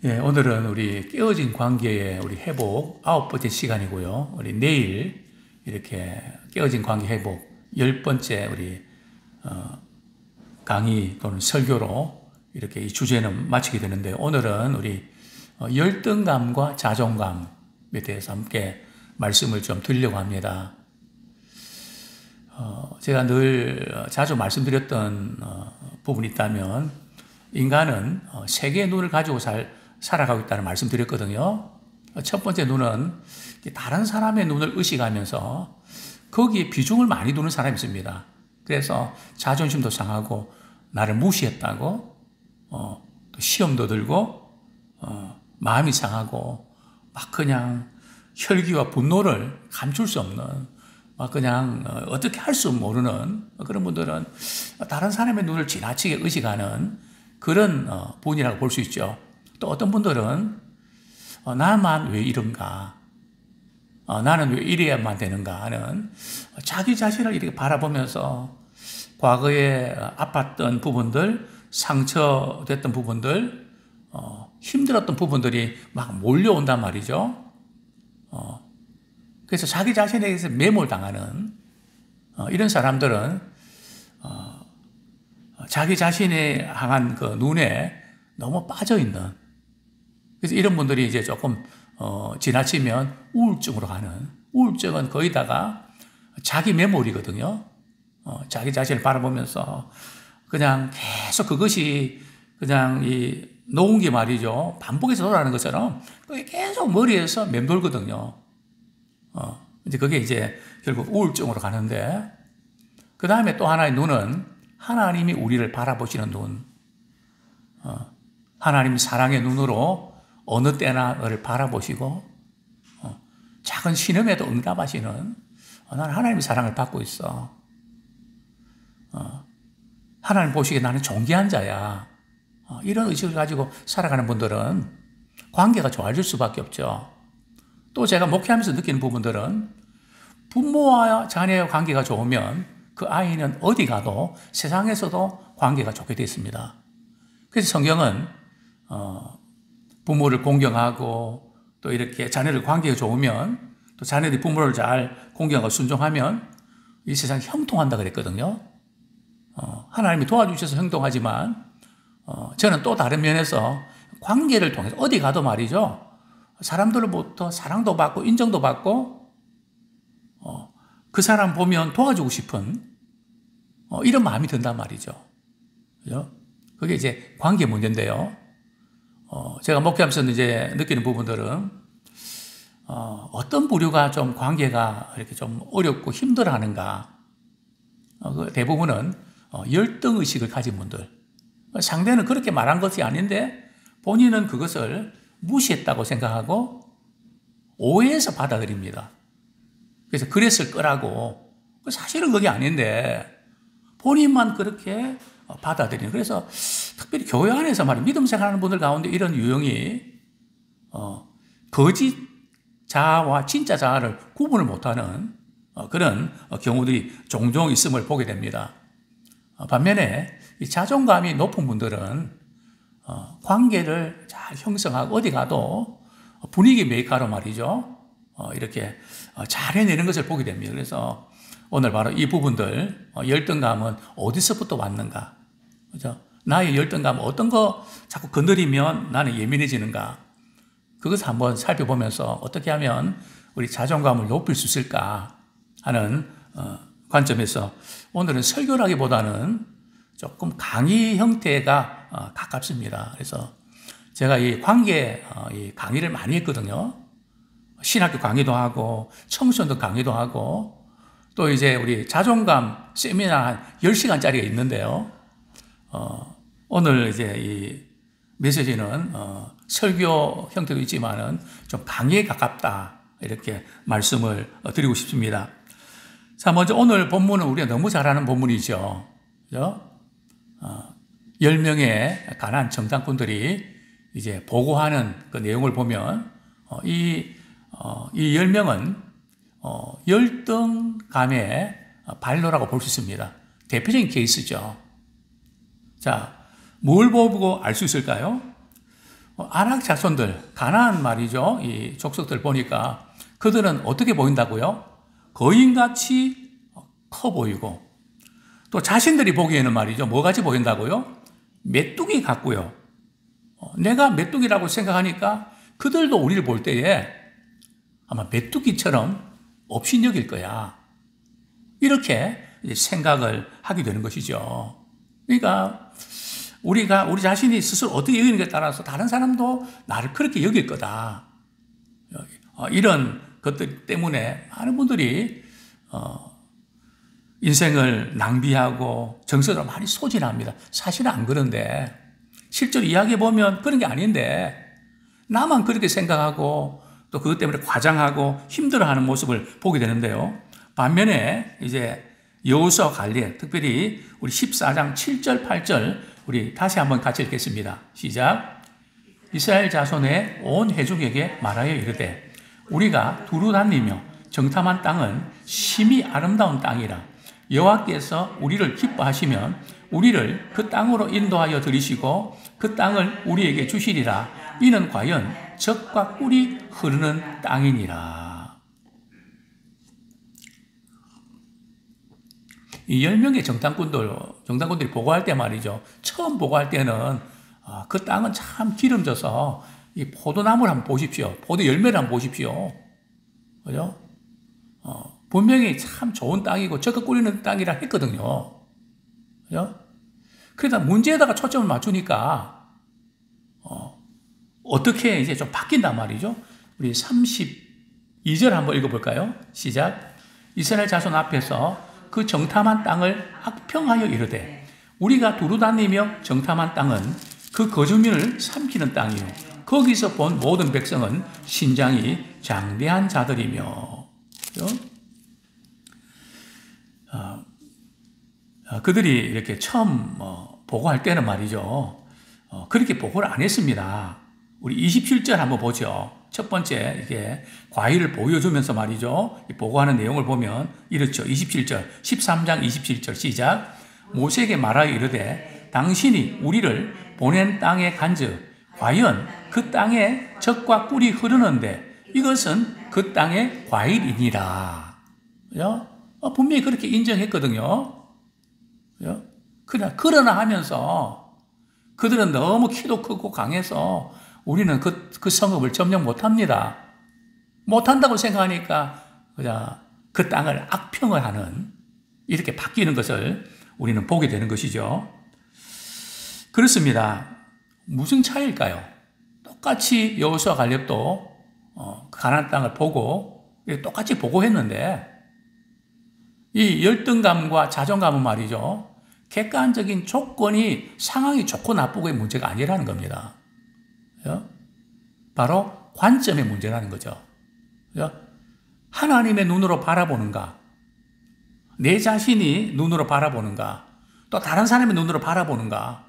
예, 오늘은 우리 깨어진 관계의 우리 회복 9번째 시간이고요. 우리 내일 이렇게 깨어진 관계 회복 10번째 우리 강의 또는 설교로 이렇게 이 주제는 마치게 되는데, 오늘은 우리 열등감과 자존감에 대해서 함께 말씀을 좀 드리려고 합니다. 제가 늘 자주 말씀드렸던 부분이 있다면, 인간은 세 개의 눈을 가지고 살아가고 있다는 말씀드렸거든요. 첫 번째 눈은 다른 사람의 눈을 의식하면서 거기에 비중을 많이 두는 사람이 있습니다. 그래서 자존심도 상하고 나를 무시했다고 또 시험도 들고 마음이 상하고 막 그냥 혈기와 분노를 감출 수 없는, 막 그냥 어떻게 할 수 모르는 그런 분들은 다른 사람의 눈을 지나치게 의식하는 그런 분이라고 볼 수 있죠. 또 어떤 분들은 나만 왜 이런가, 나는 왜 이래야만 되는가 하는 자기 자신을 이렇게 바라보면서 과거에 아팠던 부분들, 상처됐던 부분들, 힘들었던 부분들이 막 몰려온단 말이죠. 그래서 자기 자신에게서 매몰당하는 이런 사람들은 자기 자신에 향한 그 눈에 너무 빠져있는, 그래서 이런 분들이 이제 조금 지나치면 우울증으로 가는, 우울증은 거의다가 자기 매몰이거든요. 자기 자신을 바라보면서 그냥 계속 그것이 그냥 이 녹음기 말이죠, 반복해서 돌아가는 것처럼 그게 계속 머리에서 맴돌거든요. 이제 그게 이제 결국 우울증으로 가는데, 그 다음에 또 하나의 눈은 하나님이 우리를 바라보시는 눈, 하나님 사랑의 눈으로 어느 때나 너를 바라보시고 작은 신음에도 응답하시는, 나는 하나님의 사랑을 받고 있어, 하나님 보시기에 나는 존귀한 자야, 이런 의식을 가지고 살아가는 분들은 관계가 좋아질 수밖에 없죠. 또 제가 목회하면서 느끼는 부분들은 부모와 자녀의 관계가 좋으면 그 아이는 어디 가도 세상에서도 관계가 좋게 되어 있습니다. 그래서 성경은 부모를 공경하고 또 이렇게 자녀들 관계가 좋으면, 또 자녀들이 부모를 잘 공경하고 순종하면 이 세상이 형통한다 그랬거든요. 하나님이 도와주셔서 형통하지만 저는 또 다른 면에서 관계를 통해서 어디 가도 말이죠, 사람들로부터 사랑도 받고 인정도 받고 그 사람 보면 도와주고 싶은 이런 마음이 든단 말이죠. 그죠? 그게 이제 관계 문제인데요. 제가 목회하면서 이제 느끼는 부분들은 어떤 부류가 좀 관계가 이렇게 좀 어렵고 힘들어하는가. 대부분은 열등의식을 가진 분들. 상대는 그렇게 말한 것이 아닌데 본인은 그것을 무시했다고 생각하고 오해해서 받아들입니다. 그래서 그랬을 거라고, 사실은 그게 아닌데 본인만 그렇게 받아들이는. 그래서 특별히 교회 안에서 말이야, 믿음 생활하는 분들 가운데 이런 유형이 거짓 자아와 진짜 자아를 구분을 못하는 그런 경우들이 종종 있음을 보게 됩니다. 반면에 이 자존감이 높은 분들은 관계를 잘 형성하고 어디 가도 분위기 메이커로 말이죠, 이렇게 잘 해내는 것을 보게 됩니다. 그래서 오늘 바로 이 부분들, 열등감은 어디서부터 왔는가, 그죠? 나의 열등감, 어떤 거 자꾸 건드리면 나는 예민해지는가, 그것을 한번 살펴보면서 어떻게 하면 우리 자존감을 높일 수 있을까 하는 관점에서 오늘은 설교라기보다는 조금 강의 형태가 가깝습니다. 그래서 제가 이 관계 이 강의를 많이 했거든요. 신학교 강의도 하고 청소년도 강의도 하고, 또 이제 우리 자존감 세미나 한 10시간짜리가 있는데요. 오늘 이제 이 메시지는 설교 형태도 있지만은 좀 강의에 가깝다, 이렇게 말씀을 드리고 싶습니다. 자, 먼저 오늘 본문은 우리가 너무 잘 아는 본문이죠. 그죠? 10명의 가나안 정탐꾼들이 이제 보고하는 그 내용을 보면 이 10명은 열등감의 발로라고 볼 수 있습니다. 대표적인 케이스죠. 자, 뭘 보고 알 수 있을까요? 아낙 자손들, 가나안 말이죠. 이 족속들 보니까 그들은 어떻게 보인다고요? 거인같이 커 보이고 또 자신들이 보기에는 말이죠. 뭐같이 보인다고요? 메뚜기 같고요. 내가 메뚜기라고 생각하니까 그들도 우리를 볼 때에 아마 메뚜기처럼 업신여길 거야. 이렇게 생각을 하게 되는 것이죠. 그러니까 우리 자신이 스스로 어떻게 여기는가에 따라서 다른 사람도 나를 그렇게 여길 거다. 이런 것들 때문에 많은 분들이 인생을 낭비하고 정서를 많이 소진합니다. 사실은 안 그런데 실제로 이야기해 보면 그런 게 아닌데 나만 그렇게 생각하고 또 그것 때문에 과장하고 힘들어하는 모습을 보게 되는데요. 반면에 이제 여호수아 갈렙, 특별히 우리 14장 7절, 8절 우리 다시 한번 같이 읽겠습니다. 시작. 이스라엘 자손의 온 회중에게 말하여 이르되 우리가 두루 다니며 정탐한 땅은 심히 아름다운 땅이라 여호와께서 우리를 기뻐하시면 우리를 그 땅으로 인도하여 들이시고 그 땅을 우리에게 주시리라. 이는 과연 젖과 꿀이 흐르는 땅이니라. 이 10명의 정탐꾼들이 보고할 때 말이죠. 처음 보고할 때는 그 땅은 참 기름져서 이 포도나무를 한번 보십시오. 포도 열매를 한번 보십시오. 그죠? 분명히 참 좋은 땅이고 적극 꿀리는 땅이라 했거든요. 그죠? 그러다 문제에다가 초점을 맞추니까, 어떻게 이제 좀 바뀐단 말이죠. 우리 32절 한번 읽어볼까요? 시작. 이스라엘 자손 앞에서 그 정탐한 땅을 악평하여 이르되 우리가 두루 다니며 정탐한 땅은 그 거주민을 삼키는 땅이요 거기서 본 모든 백성은 신장이 장대한 자들이며. 그들이 이렇게 처음 보고할 때는 말이죠. 그렇게 보고를 안 했습니다. 우리 27절 한번 보죠. 첫 번째 이게 과일을 보여주면서 말이죠. 보고하는 내용을 보면 이렇죠. 27절, 13장 27절 시작. 모세에게 말하여 이르되 당신이 우리를 보낸 땅에 간즉 과연 그 땅에 젖과 꿀이 흐르는데 이것은 그 땅의 과일이니라. 분명히 그렇게 인정했거든요. 그러나 하면서 그들은 너무 키도 크고 강해서 우리는 그 성읍을 점령 못합니다. 못한다고 생각하니까 그냥 그 땅을 악평을 하는 이렇게 바뀌는 것을 우리는 보게 되는 것이죠. 그렇습니다. 무슨 차이일까요? 똑같이 여호수아 갈렙도 가나안 땅을 보고 똑같이 보고했는데 이 열등감과 자존감은 말이죠. 객관적인 조건이 상황이 좋고 나쁘고의 문제가 아니라는 겁니다. 바로 관점의 문제라는 거죠. 하나님의 눈으로 바라보는가, 내 자신이 눈으로 바라보는가, 또 다른 사람의 눈으로 바라보는가,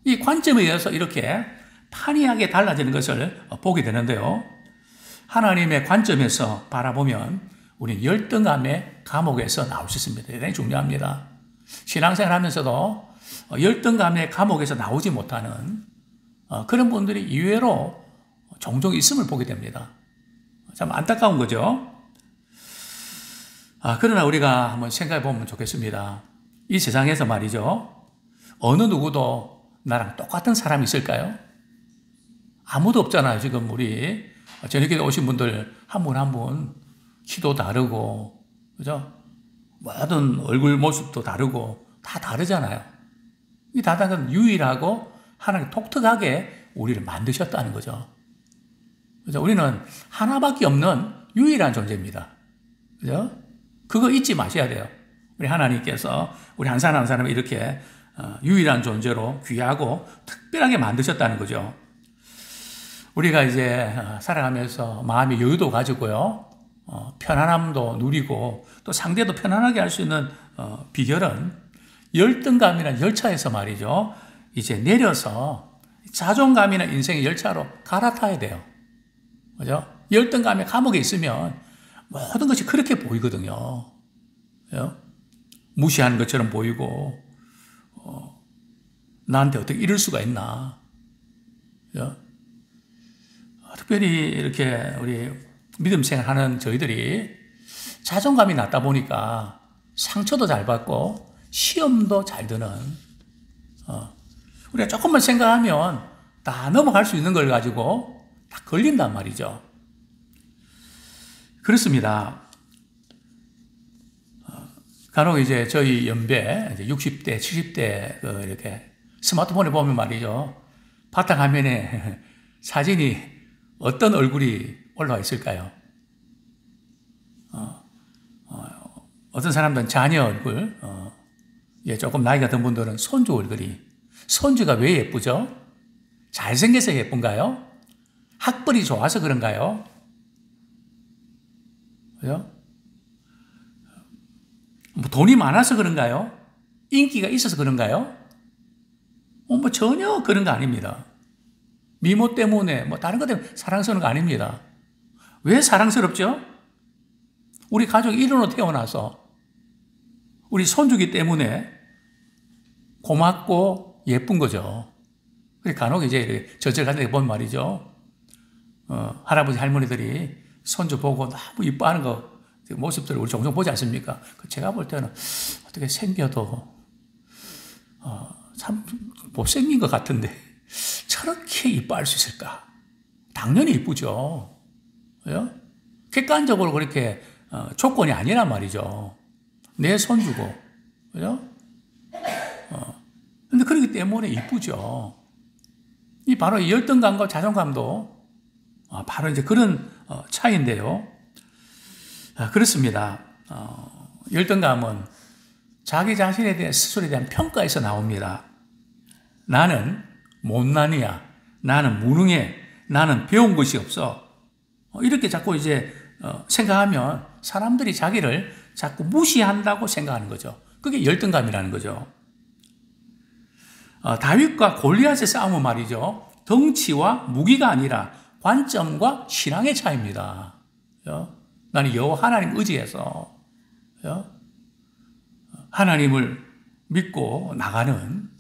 이 관점에 의해서 이렇게 판이하게 달라지는 것을 보게 되는데요. 하나님의 관점에서 바라보면 우리는 열등감의 감옥에서 나올 수 있습니다. 대단히 중요합니다. 신앙생활 하면서도 열등감의 감옥에서 나오지 못하는 그런 분들이 의외로 종종 있음을 보게 됩니다. 참 안타까운 거죠. 그러나 우리가 한번 생각해 보면 좋겠습니다. 이 세상에서 말이죠. 어느 누구도 나랑 똑같은 사람이 있을까요? 아무도 없잖아요. 지금 우리 저녁에 오신 분들 한 분 한 분 키도 다르고, 그죠? 모든 얼굴 모습도 다르고 다 다르잖아요. 이 다른 유일하고 하나님 독특하게 우리를 만드셨다는 거죠. 그죠? 우리는 하나밖에 없는 유일한 존재입니다. 그죠? 그거 잊지 마셔야 돼요. 우리 하나님께서 우리 한 사람 한 사람을 이렇게 유일한 존재로 귀하고 특별하게 만드셨다는 거죠. 우리가 이제 살아가면서 마음의 여유도 가지고요. 편안함도 누리고 또 상대도 편안하게 할 수 있는 비결은 열등감이나 열차에서 말이죠. 이제 내려서 자존감이나 인생의 열차로 갈아타야 돼요. 그죠? 열등감의 감옥에 있으면 모든 것이 그렇게 보이거든요. 그죠? 무시하는 것처럼 보이고, 나한테 어떻게 이럴 수가 있나. 그죠? 특별히 이렇게 우리 믿음 생활하는 저희들이 자존감이 낮다 보니까 상처도 잘 받고 시험도 잘 드는, 우리가 조금만 생각하면 다 넘어갈 수 있는 걸 가지고 다 걸린단 말이죠. 그렇습니다. 간혹 이제 저희 연배, 60대, 70대, 이렇게 스마트폰에 보면 말이죠. 바탕화면에 사진이 어떤 얼굴이 올라와 있을까요? 어떤 사람들은 자녀 얼굴, 조금 나이가 든 분들은 손주 얼굴이. 손주가 왜 예쁘죠? 잘생겨서 예쁜가요? 학벌이 좋아서 그런가요? 그죠? 뭐 돈이 많아서 그런가요? 인기가 있어서 그런가요? 뭐 전혀 그런 거 아닙니다. 미모 때문에, 뭐 다른 것 때문에 사랑스러운 거 아닙니다. 왜 사랑스럽죠? 우리 가족이 일원으로 태어나서 우리 손주기 때문에 고맙고 예쁜 거죠. 간혹 이제 저절 같은 데 보면 말이죠. 할아버지 할머니들이 손주 보고 너무 이뻐하는 거 모습들을 우리 종종 보지 않습니까? 제가 볼 때는 어떻게 생겨도 참 못생긴 것 같은데 저렇게 이뻐할 수 있을까? 당연히 이쁘죠. 그죠? 객관적으로 그렇게 조건이 아니란 말이죠. 내 손주고, 그죠? 근데 그렇기 때문에 이쁘죠. 이 바로 이 열등감과 자존감도 바로 이제 그런 차이인데요. 그렇습니다. 열등감은 자기 자신에 대한 스스로에 대한 평가에서 나옵니다. 나는 못난이야. 나는 무능해. 나는 배운 것이 없어. 이렇게 자꾸 이제 생각하면 사람들이 자기를 자꾸 무시한다고 생각하는 거죠. 그게 열등감이라는 거죠. 다윗과 골리앗의 싸움은 말이죠. 덩치와 무기가 아니라 관점과 신앙의 차이입니다. 나는 여호와 하나님 의지해서 하나님을 믿고 나가는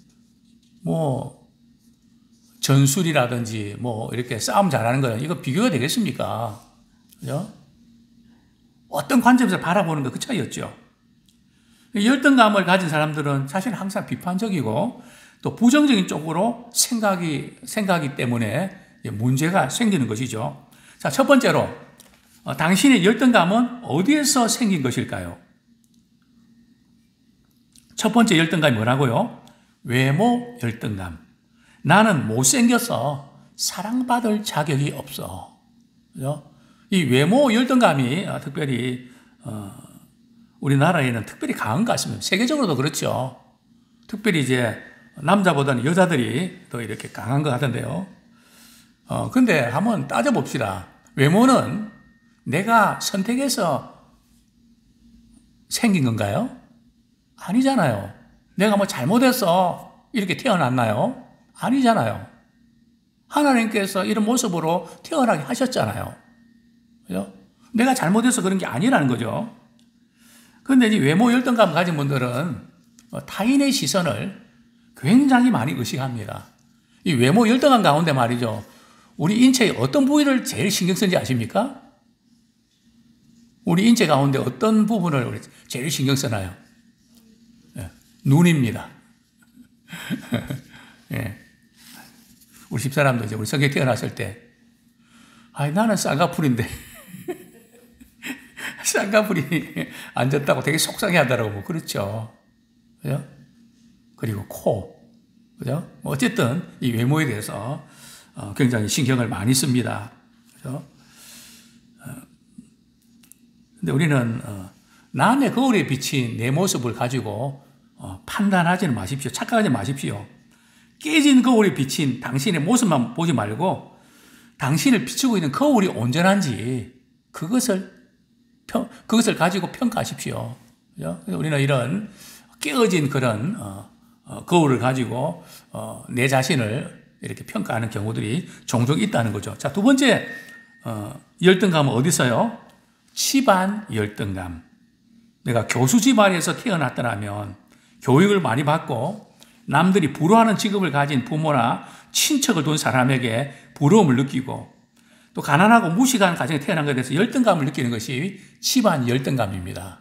뭐 전술이라든지 뭐 이렇게 싸움 잘하는 거는 이거 비교가 되겠습니까? 그죠? 어떤 관점에서 바라보는 거 그 차이였죠. 열등감을 가진 사람들은 사실 항상 비판적이고 또 부정적인 쪽으로 생각이 때문에 문제가 생기는 것이죠. 자, 첫 번째로 당신의 열등감은 어디에서 생긴 것일까요? 첫 번째 열등감이 뭐라고요? 외모 열등감. 나는 못생겨서 사랑받을 자격이 없어. 그죠? 이 외모 열등감이 특별히 우리나라에는 특별히 강한 것 같습니다. 세계적으로도 그렇죠. 특별히 이제 남자보다는 여자들이 더 이렇게 강한 것 같은데요. 근데 한번 따져봅시다. 외모는 내가 선택해서 생긴 건가요? 아니잖아요. 내가 뭐 잘못해서 이렇게 태어났나요? 아니잖아요. 하나님께서 이런 모습으로 태어나게 하셨잖아요. 그죠? 내가 잘못해서 그런 게 아니라는 거죠. 그런데 이 외모 열등감 가진 분들은 타인의 시선을 굉장히 많이 의식합니다. 이 외모 열등감 가운데 말이죠. 우리 인체의 어떤 부위를 제일 신경 쓰는지 아십니까? 우리 인체 가운데 어떤 부분을 우리 제일 신경 쓰나요? 눈입니다. 예. 우리 집사람도 이제 우리 성경 태어났을 때, 나는 쌍꺼풀인데, 쌍꺼풀이 앉았다고 되게 속상해 하더라고. 그렇죠. 그죠? 그리고 코. 그죠? 어쨌든 이 외모에 대해서 굉장히 신경을 많이 씁니다. 그죠? 근데 우리는 남의 거울에 비친 내 모습을 가지고 판단하지는 마십시오. 착각하지 마십시오. 깨진 거울에 비친 당신의 모습만 보지 말고 당신을 비추고 있는 거울이 온전한지 그것을 가지고 평가하십시오. 그죠? 우리는 이런 깨어진 그런 거울을 가지고 내 자신을 이렇게 평가하는 경우들이 종종 있다는 거죠. 자, 두 번째 열등감은 어디서요? 집안 열등감. 내가 교수 집안에서 태어났더라면 교육을 많이 받고 남들이 부러워하는 직업을 가진 부모나 친척을 둔 사람에게 부러움을 느끼고 또 가난하고 무식한 가정에 태어난 것에 대해서 열등감을 느끼는 것이 집안 열등감입니다.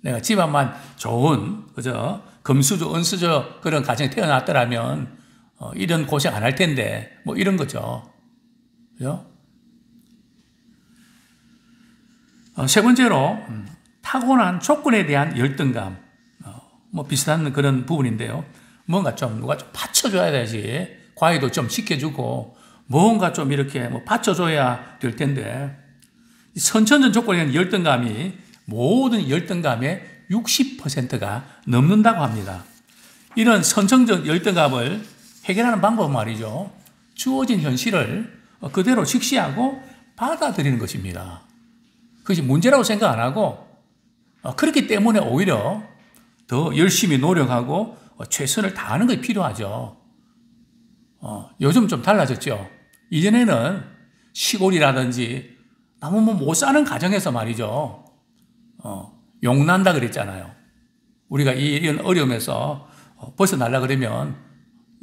내가 집안만 좋은, 그죠? 금수저, 은수저 그런 가정에 태어났더라면, 이런 고생 안 할 텐데, 뭐 이런 거죠. 그죠? 세 번째로, 타고난 조건에 대한 열등감. 뭐 비슷한 그런 부분인데요. 뭔가 좀, 누가 좀 받쳐줘야 되지. 과외도 좀 시켜주고, 뭔가 좀 이렇게 뭐 받쳐줘야 될 텐데, 선천적 조건에 대한 열등감이 모든 열등감의 60%가 넘는다고 합니다. 이런 선천적 열등감을 해결하는 방법은 말이죠. 주어진 현실을 그대로 직시하고 받아들이는 것입니다. 그것이 문제라고 생각 안 하고, 그렇기 때문에 오히려 더 열심히 노력하고 최선을 다하는 것이 필요하죠. 요즘 좀 달라졌죠. 이전에는 시골이라든지 너무 못 사는 가정에서 말이죠. 용난다 그랬잖아요. 우리가 이런 어려움에서 벗어나려 그러면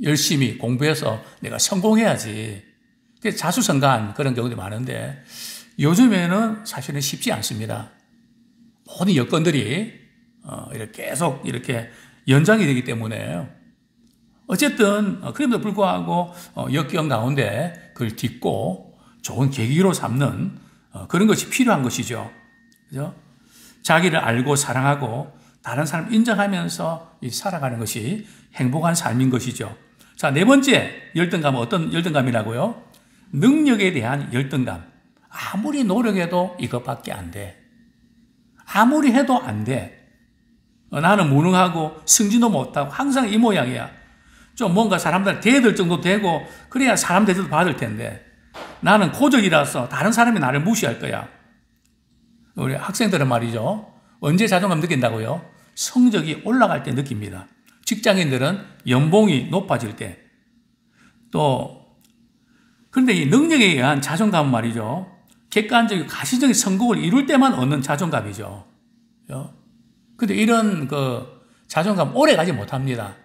열심히 공부해서 내가 성공해야지. 자수성가한 그런 경우도 많은데 요즘에는 사실은 쉽지 않습니다. 모든 여건들이 이렇게 계속 이렇게 연장이 되기 때문에 어쨌든 그럼에도 불구하고 역경 가운데 그걸 딛고 좋은 계기로 삼는 그런 것이 필요한 것이죠. 그죠? 자기를 알고 사랑하고 다른 사람을 인정하면서 살아가는 것이 행복한 삶인 것이죠. 자, 네 번째 열등감은 어떤 열등감이라고요? 능력에 대한 열등감. 아무리 노력해도 이것밖에 안 돼. 아무리 해도 안 돼. 나는 무능하고 승진도 못하고 항상 이 모양이야. 좀 뭔가 사람들 대들 정도 되고 그래야 사람 대접도 받을 텐데 나는 고적이라서 다른 사람이 나를 무시할 거야. 우리 학생들은 말이죠. 언제 자존감 느낀다고요? 성적이 올라갈 때 느낍니다. 직장인들은 연봉이 높아질 때. 또 그런데 이 능력에 의한 자존감은 말이죠. 객관적이고 가시적인 성공을 이룰 때만 얻는 자존감이죠. 근데 이런 자존감 오래 가지 못합니다.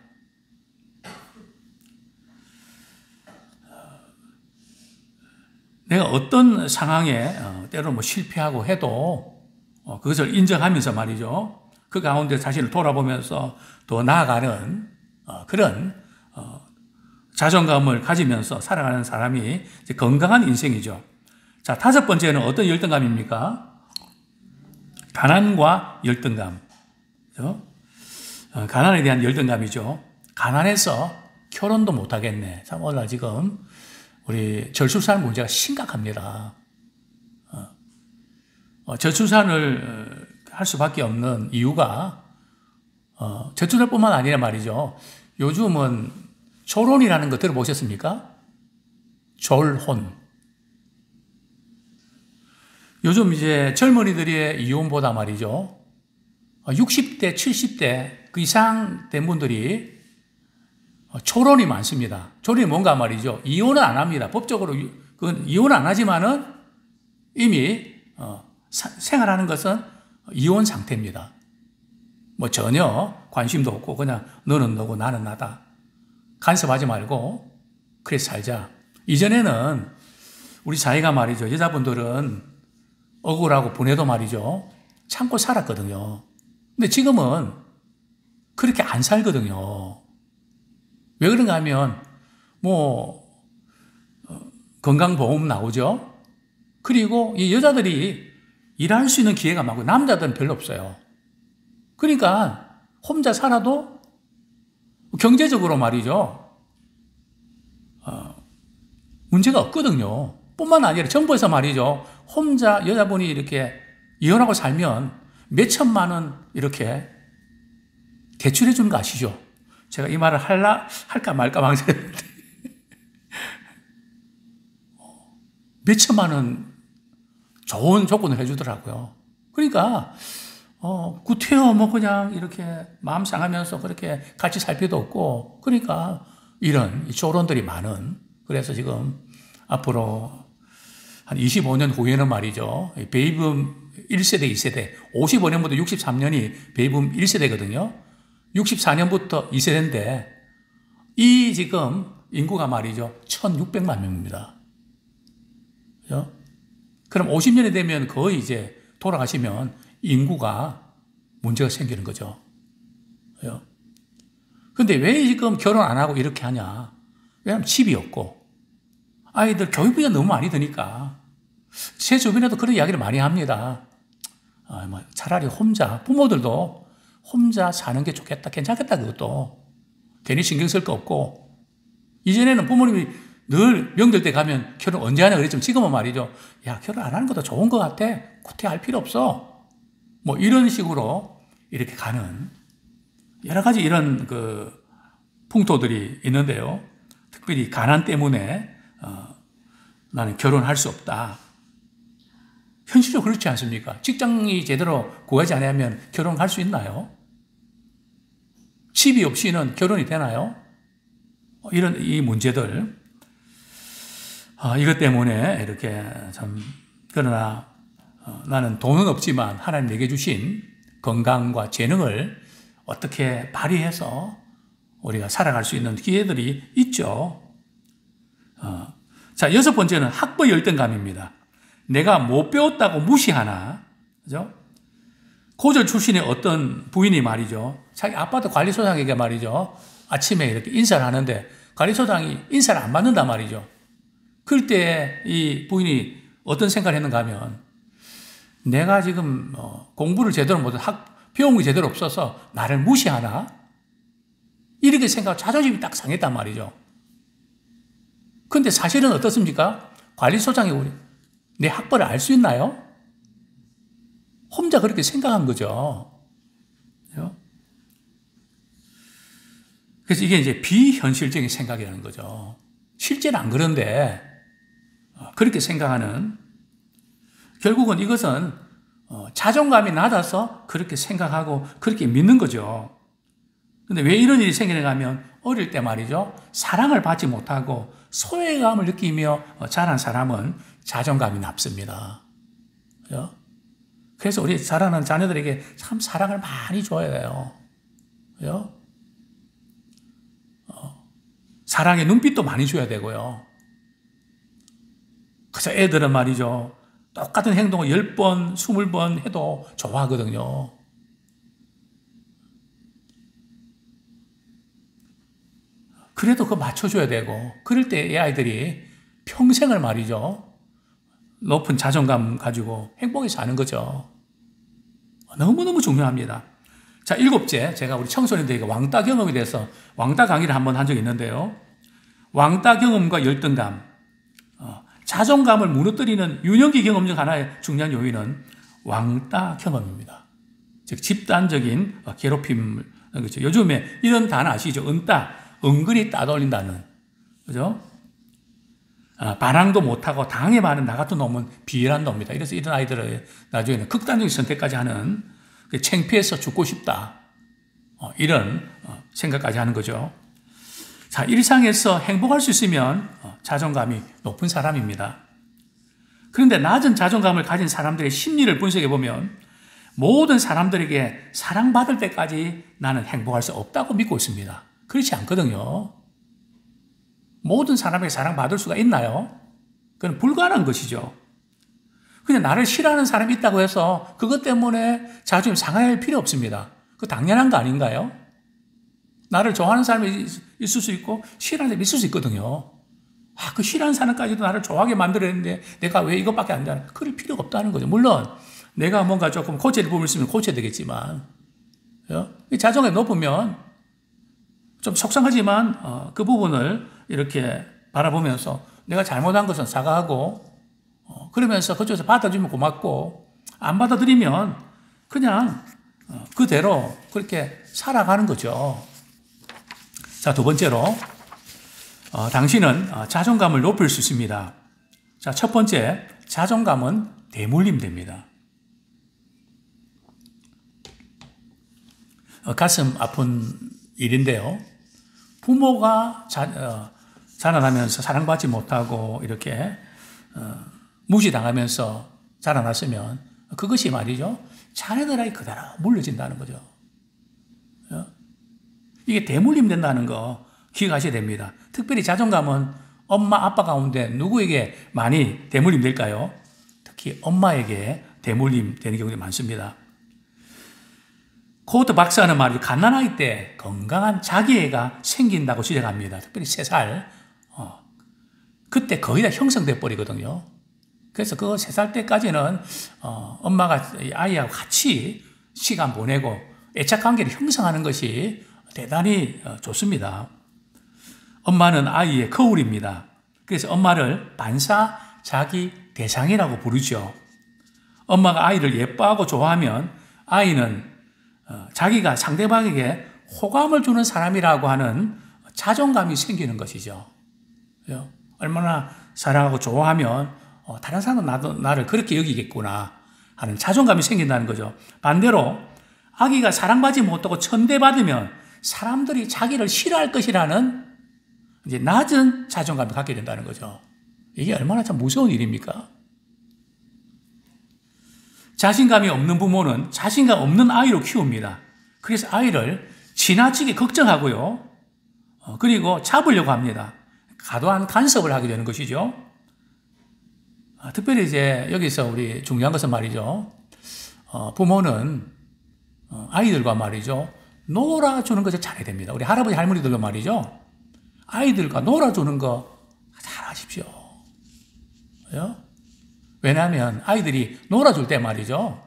내가 어떤 상황에 때로 뭐 실패하고 해도 그것을 인정하면서 말이죠. 그 가운데 자신을 돌아보면서 더 나아가는 그런 자존감을 가지면서 살아가는 사람이 이제 건강한 인생이죠. 자, 다섯 번째는 어떤 열등감입니까? 가난과 열등감. 그렇죠? 가난에 대한 열등감이죠. 가난해서 결혼도 못하겠네. 참, 오늘 지금 우리 저출산 문제가 심각합니다. 저출산을 할 수밖에 없는 이유가 저출산뿐만 아니라 말이죠. 요즘은 졸혼이라는 거 들어보셨습니까? 졸혼. 요즘 이제 젊은이들의 이혼보다 말이죠. 60대, 70대 그 이상 된 분들이 초론이 많습니다. 초론이 뭔가 말이죠. 이혼은 안 합니다. 법적으로 이혼은 안 하지만은 이미 생활하는 것은 이혼 상태입니다. 뭐 전혀 관심도 없고 그냥 너는 너고 나는 나다. 간섭하지 말고 그래 살자. 이전에는 우리 사회가 말이죠. 여자분들은 억울하고 분해도 말이죠. 참고 살았거든요. 근데 지금은 그렇게 안 살거든요. 왜 그런가 하면 건강보험 나오죠. 그리고 이 여자들이 일할 수 있는 기회가 많고 남자들은 별로 없어요. 그러니까 혼자 살아도 경제적으로 말이죠. 문제가 없거든요. 뿐만 아니라 정부에서 말이죠. 혼자 여자분이 이렇게 이혼하고 살면 몇 천만 원 이렇게 대출해 주는 거 아시죠? 제가 이 말을 할까 말까 망설였는데 몇 천만 원 좋은 조건을 해주더라고요. 그러니까 구태여 뭐 그냥 이렇게 마음 상하면서 그렇게 같이 살 필요도 없고 그러니까 이런 조론들이 많은 그래서 지금 앞으로 한 25년 후에는 말이죠. 베이비붐 1세대, 2세대, 55년부터 63년이 베이비붐 1세대거든요. 64년부터 2세대인데 이 지금 인구가 말이죠. 1600만 명입니다. 그죠? 그럼 50년이 되면 거의 이제 돌아가시면 인구가 문제가 생기는 거죠. 그죠? 근데 왜 지금 결혼 안 하고 이렇게 하냐? 왜냐하면 집이 없고, 아이들 교육비가 너무 많이 드니까. 제 주변에도 그런 이야기를 많이 합니다. 차라리 부모들도 혼자 사는 게 좋겠다, 괜찮겠다, 그것도. 괜히 신경 쓸 거 없고. 이전에는 부모님이 늘 명절 때 가면 결혼 언제 하냐 그랬지만 지금은 말이죠. 야, 결혼 안 하는 것도 좋은 것 같아. 구태할 필요 없어. 뭐 이런 식으로 이렇게 가는 여러 가지 이런 풍토들이 있는데요. 특별히 가난 때문에 나는 결혼할 수 없다. 현실적으로 그렇지 않습니까? 직장이 제대로 구하지 않으면 결혼할 수 있나요? 집이 없이는 결혼이 되나요? 이런 이 문제들. 이것 때문에 이렇게 그러나 나는 돈은 없지만 하나님 내게 주신 건강과 재능을 어떻게 발휘해서 우리가 살아갈 수 있는 기회들이 있죠. 자, 6번째는 학벌 열등감입니다. 내가 못 배웠다고 무시하나, 그죠? 고졸 출신의 어떤 부인이 말이죠. 자기 아파트 관리소장에게 말이죠. 아침에 이렇게 인사를 하는데 관리소장이 인사를 안 받는단 말이죠. 그럴 때 이 부인이 어떤 생각을 했는가 하면 내가 지금 공부를 제대로 못해서 배운 게 제대로 없어서 나를 무시하나? 이렇게 생각하고 자존심이 딱 상했단 말이죠. 근데 사실은 어떻습니까? 관리소장이 내 학벌을 알 수 있나요? 혼자 그렇게 생각한 거죠. 그래서 이게 이제 비현실적인 생각이라는 거죠. 실제는 안 그런데 그렇게 생각하는, 결국은 이것은 자존감이 낮아서 그렇게 생각하고 그렇게 믿는 거죠. 근데 왜 이런 일이 생기는가 하면 어릴 때 말이죠. 사랑을 받지 못하고 소외감을 느끼며 자란 사람은 자존감이 낮습니다. 그죠? 그래서 우리 자라는 자녀들에게 참 사랑을 많이 줘야 돼요. 그죠? 사랑의 눈빛도 많이 줘야 되고요. 그래서 애들은 말이죠. 똑같은 행동을 10번, 20번 해도 좋아하거든요. 그래도 그거 맞춰줘야 되고, 그럴 때 이 아이들이 평생을 말이죠. 높은 자존감 가지고 행복히 사는 거죠. 너무너무 중요합니다. 자, 7째, 제가 우리 청소년들에게 왕따 경험에 대해서 왕따 강의를 한번 한 적이 있는데요. 왕따 경험과 열등감, 자존감을 무너뜨리는 유년기 경험 중 하나의 중요한 요인은 왕따 경험입니다. 즉, 집단적인 괴롭힘, 그렇죠. 요즘에 이런 단어 아시죠? 은근히 따돌린다는, 그죠? 반항도 못하고 당해봐는 나 같은 놈은 비열한 놈이다. 이래서 이런 아이들을 나중에는 극단적인 선택까지 하는, 창피해서 죽고 싶다. 이런 생각까지 하는 거죠. 자, 일상에서 행복할 수 있으면 자존감이 높은 사람입니다. 그런데 낮은 자존감을 가진 사람들의 심리를 분석해 보면 모든 사람들에게 사랑받을 때까지 나는 행복할 수 없다고 믿고 있습니다. 그렇지 않거든요. 모든 사람에게 사랑받을 수가 있나요? 그건 불가능한 것이죠. 그냥 나를 싫어하는 사람이 있다고 해서 그것 때문에 자존심 상할 필요 없습니다. 그거 당연한 거 아닌가요? 나를 좋아하는 사람이 있을 수 있고 싫어하는 사람이 있을 수 있거든요. 그 싫어하는 사람까지도 나를 좋아하게 만들었는데 내가 왜 이것밖에 안 되나? 그럴 필요가 없다는 거죠. 물론 내가 뭔가 조금 고쳐야 될 부분이 있으면 고쳐야 되겠지만, 자존감이 높으면 좀 속상하지만 그 부분을 이렇게 바라보면서 내가 잘못한 것은 사과하고 그러면서 그쪽에서 받아주면 고맙고 안 받아들이면 그냥 그대로 그렇게 살아가는 거죠. 자, 2번째로 당신은 자존감을 높일 수 있습니다. 자, 첫 번째, 자존감은 대물림 됩니다. 가슴 아픈 일인데요. 부모가 자라나면서 사랑받지 못하고 이렇게 무시당하면서 자라났으면 그것이 말이죠. 자녀들에게 그대로 물려진다는 거죠. 이게 대물림 된다는 거 기억하셔야 됩니다. 특별히 자존감은 엄마, 아빠 가운데 누구에게 많이 대물림 될까요? 특히 엄마에게 대물림 되는 경우가 많습니다. 코트 박사는 말이죠. 갓난아기 때 건강한 자기애가 생긴다고 지적합니다. 특별히 3살. 그때 거의 다 형성돼 버리거든요. 그래서 그 3살 때까지는 엄마가 아이하고 같이 시간 보내고 애착 관계를 형성하는 것이 대단히 좋습니다. 엄마는 아이의 거울입니다. 그래서 엄마를 반사 자기 대상이라고 부르죠. 엄마가 아이를 예뻐하고 좋아하면 아이는 자기가 상대방에게 호감을 주는 사람이라고 하는 자존감이 생기는 것이죠. 얼마나 사랑하고 좋아하면 다른 사람은 나를 그렇게 여기겠구나 하는 자존감이 생긴다는 거죠. 반대로 아기가 사랑받지 못하고 천대받으면 사람들이 자기를 싫어할 것이라는 이제 낮은 자존감을 갖게 된다는 거죠. 이게 얼마나 참 무서운 일입니까? 자신감이 없는 부모는 자신감 없는 아이로 키웁니다. 그래서 아이를 지나치게 걱정하고요. 그리고 잡으려고 합니다. 과도한 간섭을 하게 되는 것이죠. 특별히 이제 여기서 우리 중요한 것은 말이죠. 부모는 아이들과 말이죠. 놀아주는 것을 잘해야 됩니다. 우리 할아버지 할머니들도 말이죠. 아이들과 놀아주는 거 잘하십시오. 왜냐하면 아이들이 놀아줄 때 말이죠.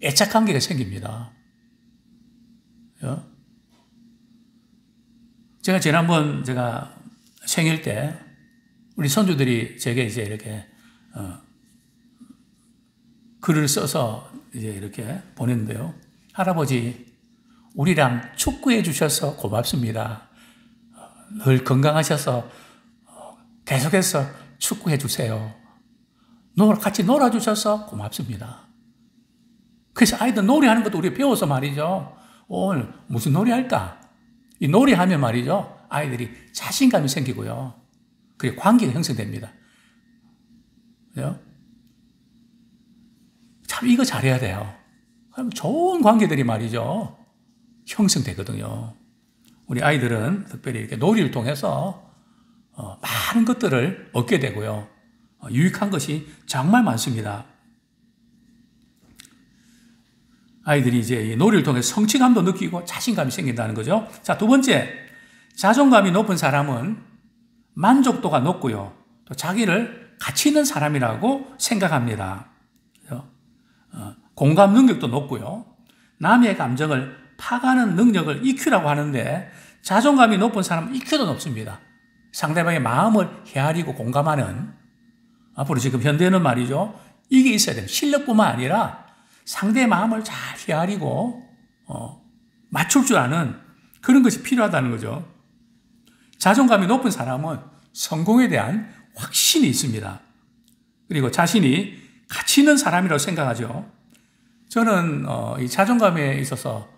애착 관계가 생깁니다. 제가 지난번 생일 때 우리 손주들이 제게 이제 이렇게 글을 써서 이제 이렇게 보냈는데요. 할아버지, 우리랑 축구해 주셔서 고맙습니다. 늘 건강하셔서 계속해서 축구해 주세요. 같이 놀아주셔서 고맙습니다. 그래서 아이들 놀이하는 것도 우리 배워서 말이죠. 오늘 무슨 놀이 할까? 이 놀이하면 말이죠. 아이들이 자신감이 생기고요. 그리고 관계가 형성됩니다. 참 이거 잘해야 돼요. 그럼 좋은 관계들이 말이죠. 형성되거든요. 우리 아이들은 특별히 이렇게 놀이를 통해서 많은 것들을 얻게 되고요. 유익한 것이 정말 많습니다. 아이들이 이제 이 놀이를 통해 성취감도 느끼고 자신감이 생긴다는 거죠. 자, 두 번째, 자존감이 높은 사람은 만족도가 높고요. 또 자기를 가치 있는 사람이라고 생각합니다. 공감 능력도 높고요. 남의 감정을 파가는 능력을 EQ라고 하는데 자존감이 높은 사람은 EQ도 높습니다. 상대방의 마음을 헤아리고 공감하는, 앞으로 지금 현대는 말이죠. 이게 있어야 됩니다. 실력뿐만 아니라 상대의 마음을 잘 헤아리고 맞출 줄 아는 그런 것이 필요하다는 거죠. 자존감이 높은 사람은 성공에 대한 확신이 있습니다. 그리고 자신이 가치 있는 사람이라고 생각하죠. 저는 이 자존감에 있어서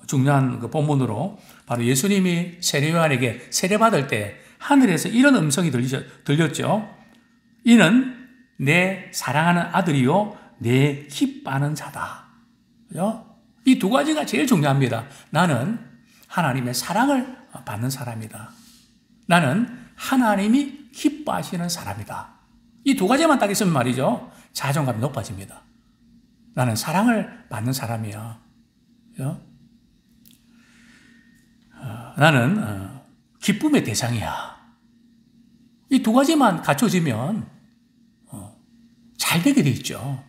중요한 그 본문으로 바로 예수님이 세례 요한에게 세례받을 때 하늘에서 이런 음성이 들렸죠. 이는 내 사랑하는 아들이요 내 기뻐하는 자다. 이 두 가지가 제일 중요합니다. 나는 하나님의 사랑을 받는 사람이다. 나는 하나님이 기뻐하시는 사람이다. 이 두 가지만 딱 있으면 말이죠. 자존감이 높아집니다. 나는 사랑을 받는 사람이야. 나는 기쁨의 대상이야. 이 두 가지만 갖춰지면 잘 되게 돼 있죠.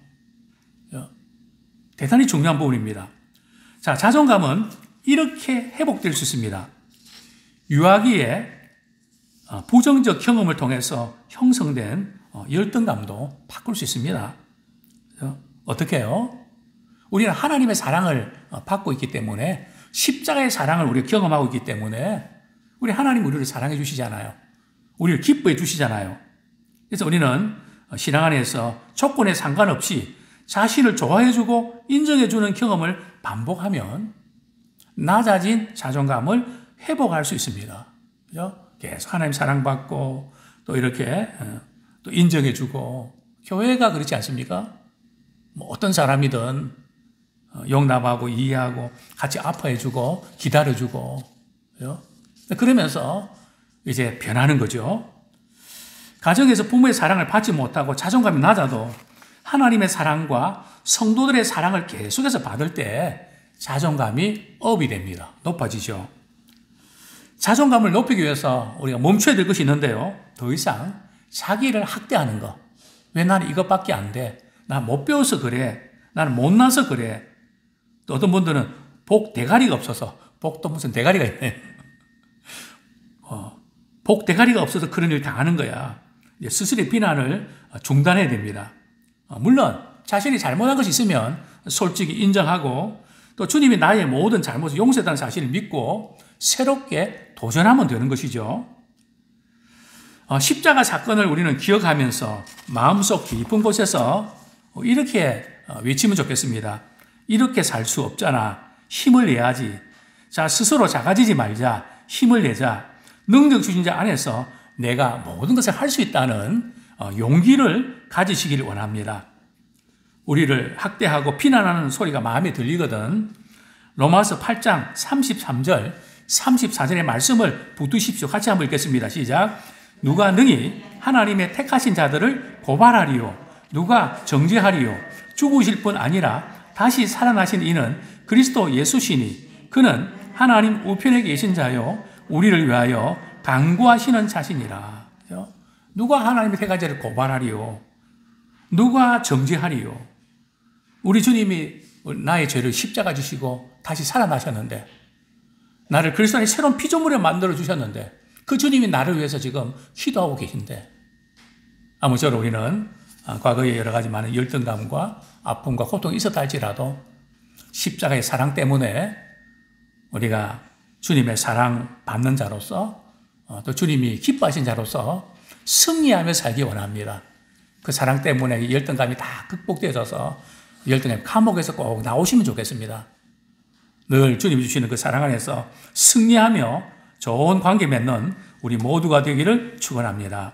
대단히 중요한 부분입니다. 자, 자존감은 이렇게 회복될 수 있습니다. 유아기에 부정적 경험을 통해서 형성된 열등감도 바꿀 수 있습니다. 어떻게 해요? 우리는 하나님의 사랑을 받고 있기 때문에 십자가의 사랑을 우리가 경험하고 있기 때문에 우리 하나님 우리를 사랑해 주시잖아요. 우리를 기뻐해 주시잖아요. 그래서 우리는 신앙 안에서 조건에 상관없이 자신을 좋아해 주고 인정해 주는 경험을 반복하면 낮아진 자존감을 회복할 수 있습니다. 그죠? 계속 하나님 사랑받고 또 이렇게 또 인정해 주고 교회가 그렇지 않습니까? 뭐 어떤 사람이든 용납하고 이해하고 같이 아파해 주고 기다려 주고 그러면서 이제 변하는 거죠. 가정에서 부모의 사랑을 받지 못하고 자존감이 낮아도 하나님의 사랑과 성도들의 사랑을 계속해서 받을 때 자존감이 업이 됩니다. 높아지죠. 자존감을 높이기 위해서 우리가 멈춰야 될 것이 있는데요. 더 이상 자기를 학대하는 거. 왜 나는 이것밖에 안 돼? 난 못 배워서 그래. 나는 못나서 그래. 또 어떤 분들은 복 대가리가 없어서, 복도 무슨 대가리가 있네. 복 대가리가 없어서 그런 일 당하는 거야. 스스로의 비난을 중단해야 됩니다. 물론 자신이 잘못한 것이 있으면 솔직히 인정하고 또 주님이 나의 모든 잘못을 용서했다는 사실을 믿고 새롭게 도전하면 되는 것이죠. 십자가 사건을 우리는 기억하면서 마음속 깊은 곳에서 이렇게 외치면 좋겠습니다. 이렇게 살 수 없잖아. 힘을 내야지. 자, 스스로 작아지지 말자. 힘을 내자. 능력 주신 자 안에서 내가 모든 것을 할 수 있다는 용기를 가지시기를 원합니다. 우리를 학대하고 비난하는 소리가 마음에 들리거든 로마서 8장 33절, 34절의 말씀을 붙드십시오. 같이 한번 읽겠습니다. 시작. 누가 능히 하나님의 택하신 자들을 고발하리요. 누가 정죄하리요. 죽으실 뿐 아니라 다시 살아나신 이는 그리스도 예수시니 그는 하나님 우편에 계신 자요. 우리를 위하여 강구하시는 자신이라. 누가 하나님의 택한 자를 고발하리요. 누가 정죄하리요. 우리 주님이 나의 죄를 십자가 지시고 다시 살아나셨는데 나를 그리스도 안에 새로운 피조물에 만들어 주셨는데 그 주님이 나를 위해서 지금 기도하고 계신데 아무쪼록 우리는 과거에 여러 가지 많은 열등감과 아픔과 고통이 있었다 할지라도 십자가의 사랑 때문에 우리가 주님의 사랑 받는 자로서 또 주님이 기뻐하신 자로서 승리하며 살기 원합니다. 그 사랑 때문에 열등감이 다 극복되어져서 열등감 감옥에서 꼭 나오시면 좋겠습니다. 늘 주님이 주시는 그 사랑 안에서 승리하며 좋은 관계 맺는 우리 모두가 되기를 축원합니다.